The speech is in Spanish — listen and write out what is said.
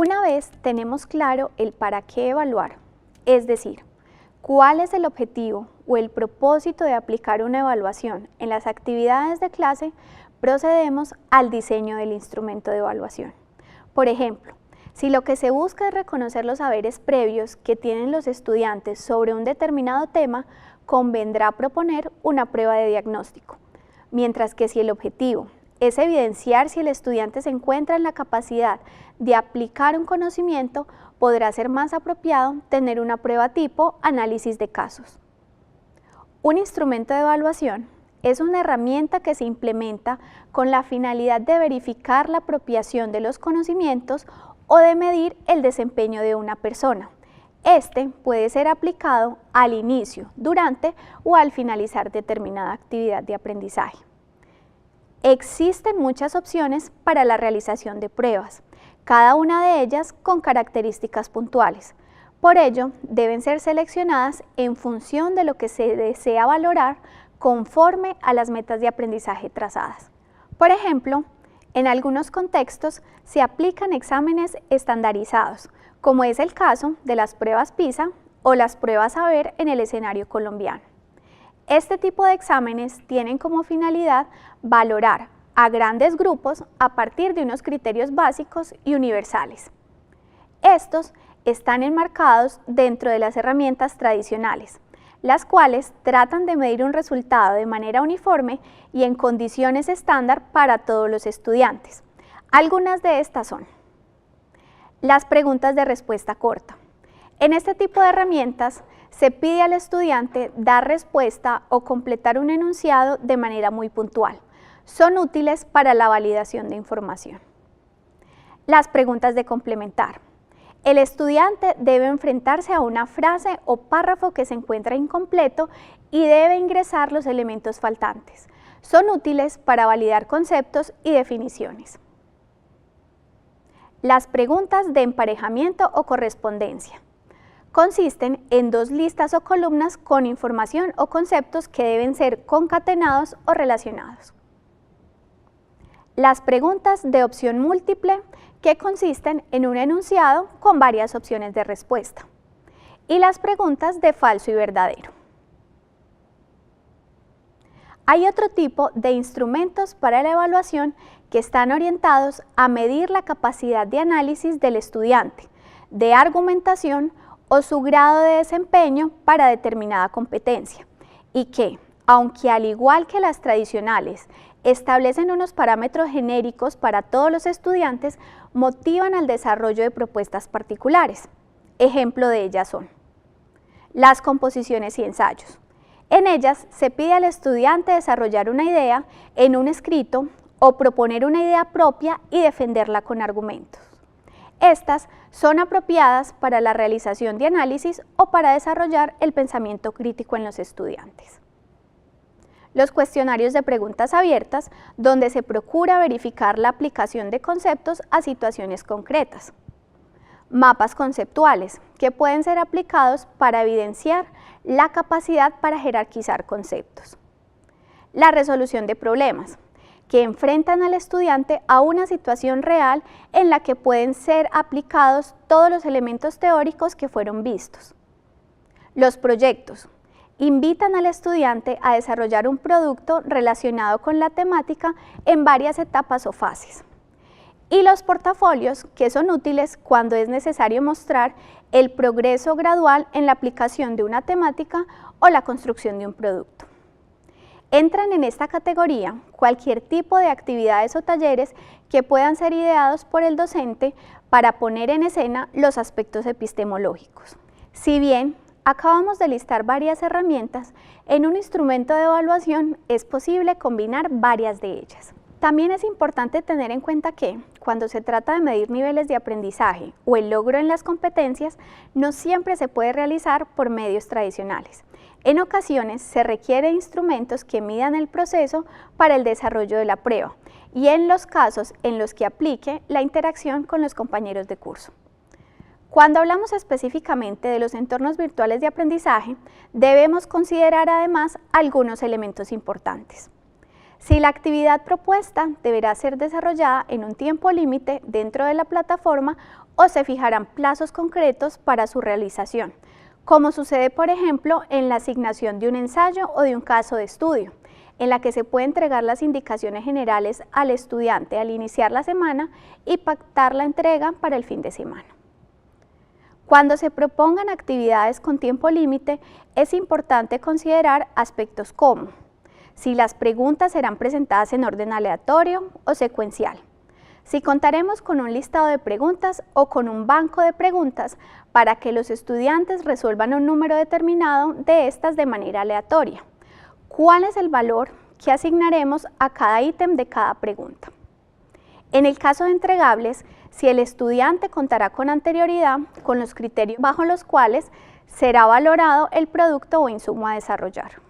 Una vez tenemos claro el para qué evaluar, es decir, cuál es el objetivo o el propósito de aplicar una evaluación en las actividades de clase, procedemos al diseño del instrumento de evaluación. Por ejemplo, si lo que se busca es reconocer los saberes previos que tienen los estudiantes sobre un determinado tema, convendrá proponer una prueba de diagnóstico, mientras que si el objetivo es evidenciar si el estudiante se encuentra en la capacidad de aplicar un conocimiento, podrá ser más apropiado tener una prueba tipo análisis de casos. Un instrumento de evaluación es una herramienta que se implementa con la finalidad de verificar la apropiación de los conocimientos o de medir el desempeño de una persona. Este puede ser aplicado al inicio, durante o al finalizar determinada actividad de aprendizaje. Existen muchas opciones para la realización de pruebas, cada una de ellas con características puntuales. Por ello, deben ser seleccionadas en función de lo que se desea valorar conforme a las metas de aprendizaje trazadas. Por ejemplo, en algunos contextos se aplican exámenes estandarizados, como es el caso de las pruebas PISA o las pruebas Saber en el escenario colombiano. Este tipo de exámenes tienen como finalidad valorar a grandes grupos a partir de unos criterios básicos y universales. Estos están enmarcados dentro de las herramientas tradicionales, las cuales tratan de medir un resultado de manera uniforme y en condiciones estándar para todos los estudiantes. Algunas de estas son las preguntas de respuesta corta. En este tipo de herramientas se pide al estudiante dar respuesta o completar un enunciado de manera muy puntual. Son útiles para la validación de información. Las preguntas de complementar. El estudiante debe enfrentarse a una frase o párrafo que se encuentra incompleto y debe ingresar los elementos faltantes. Son útiles para validar conceptos y definiciones. Las preguntas de emparejamiento o correspondencia. Consisten en dos listas o columnas con información o conceptos que deben ser concatenados o relacionados. Las preguntas de opción múltiple, que consisten en un enunciado con varias opciones de respuesta. Y las preguntas de falso y verdadero. Hay otro tipo de instrumentos para la evaluación que están orientados a medir la capacidad de análisis del estudiante, de argumentación o su grado de desempeño para determinada competencia, y que, aunque al igual que las tradicionales, establecen unos parámetros genéricos para todos los estudiantes, motivan al desarrollo de propuestas particulares. Ejemplo de ellas son las composiciones y ensayos. En ellas se pide al estudiante desarrollar una idea en un escrito o proponer una idea propia y defenderla con argumentos. Estas son apropiadas para la realización de análisis o para desarrollar el pensamiento crítico en los estudiantes. Los cuestionarios de preguntas abiertas, donde se procura verificar la aplicación de conceptos a situaciones concretas. Mapas conceptuales, que pueden ser aplicados para evidenciar la capacidad para jerarquizar conceptos. La resolución de problemas, que enfrentan al estudiante a una situación real en la que pueden ser aplicados todos los elementos teóricos que fueron vistos. Los proyectos invitan al estudiante a desarrollar un producto relacionado con la temática en varias etapas o fases. Y los portafolios, que son útiles cuando es necesario mostrar el progreso gradual en la aplicación de una temática o la construcción de un producto. Entran en esta categoría cualquier tipo de actividades o talleres que puedan ser ideados por el docente para poner en escena los aspectos epistemológicos. Si bien acabamos de listar varias herramientas, en un instrumento de evaluación es posible combinar varias de ellas. También es importante tener en cuenta que, cuando se trata de medir niveles de aprendizaje o el logro en las competencias, no siempre se puede realizar por medios tradicionales. En ocasiones se requieren instrumentos que midan el proceso para el desarrollo de la prueba y en los casos en los que aplique la interacción con los compañeros de curso. Cuando hablamos específicamente de los entornos virtuales de aprendizaje, debemos considerar además algunos elementos importantes. Si la actividad propuesta deberá ser desarrollada en un tiempo límite dentro de la plataforma o se fijarán plazos concretos para su realización, como sucede por ejemplo en la asignación de un ensayo o de un caso de estudio, en la que se puede entregar las indicaciones generales al estudiante al iniciar la semana y pactar la entrega para el fin de semana. Cuando se propongan actividades con tiempo límite, es importante considerar aspectos como si las preguntas serán presentadas en orden aleatorio o secuencial, si contaremos con un listado de preguntas o con un banco de preguntas para que los estudiantes resuelvan un número determinado de estas de manera aleatoria, cuál es el valor que asignaremos a cada ítem de cada pregunta. En el caso de entregables, si el estudiante contará con anterioridad con los criterios bajo los cuales será valorado el producto o insumo a desarrollar.